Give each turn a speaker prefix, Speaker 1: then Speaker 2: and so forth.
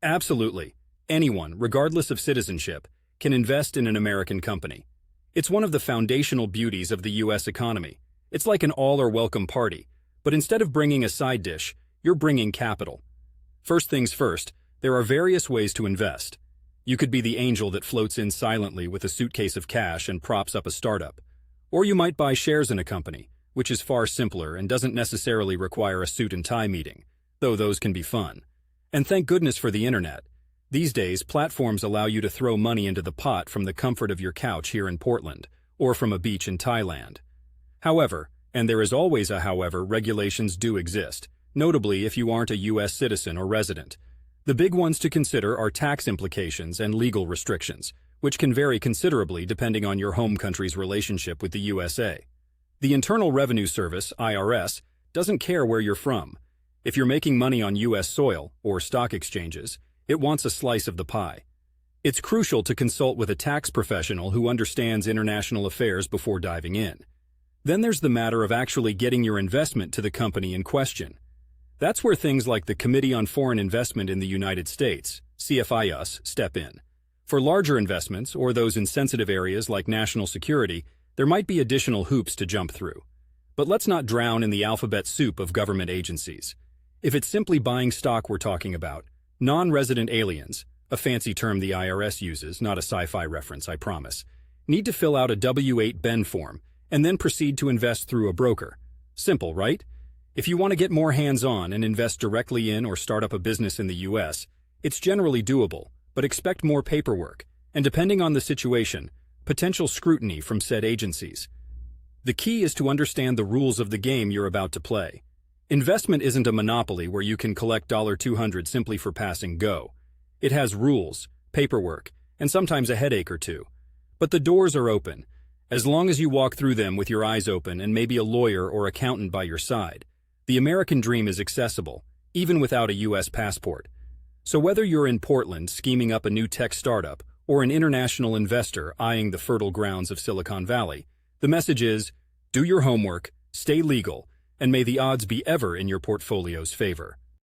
Speaker 1: Absolutely. Anyone, regardless of citizenship, can invest in an American company. It's one of the foundational beauties of the U.S. economy. It's like an all-or-welcome party, but instead of bringing a side dish, you're bringing capital. First things first, there are various ways to invest. You could be the angel that floats in silently with a suitcase of cash and props up a startup. Or you might buy shares in a company, which is far simpler and doesn't necessarily require a suit and tie meeting, though those can be fun. And thank goodness for the internet. These days, platforms allow you to throw money into the pot from the comfort of your couch here in Portland, or from a beach in Thailand. However, and there is always a however, regulations do exist, notably if you aren't a U.S. citizen or resident. The big ones to consider are tax implications and legal restrictions, which can vary considerably depending on your home country's relationship with the USA. The Internal Revenue Service, IRS, doesn't care where you're from. If you're making money on U.S. soil or stock exchanges, it wants a slice of the pie. It's crucial to consult with a tax professional who understands international affairs before diving in. Then there's the matter of actually getting your investment to the company in question. That's where things like the Committee on Foreign Investment in the United States, CFIUS, step in. For larger investments, or those in sensitive areas like national security, there might be additional hoops to jump through. But let's not drown in the alphabet soup of government agencies. If it's simply buying stock we're talking about, non-resident aliens, a fancy term the IRS uses, not a sci-fi reference, I promise, need to fill out a W-8 Ben form and then proceed to invest through a broker. Simple, right? If you want to get more hands-on and invest directly in or start up a business in the U.S., it's generally doable, but expect more paperwork, and depending on the situation, potential scrutiny from said agencies. The key is to understand the rules of the game you're about to play. Investment isn't a monopoly where you can collect $200 simply for passing go. It has rules, paperwork, and sometimes a headache or two. But the doors are open, as long as you walk through them with your eyes open and maybe a lawyer or accountant by your side. The American dream is accessible, even without a U.S. passport. So whether you're in Portland scheming up a new tech startup or an international investor eyeing the fertile grounds of Silicon Valley, the message is, do your homework, stay legal, and may the odds be ever in your portfolio's favor.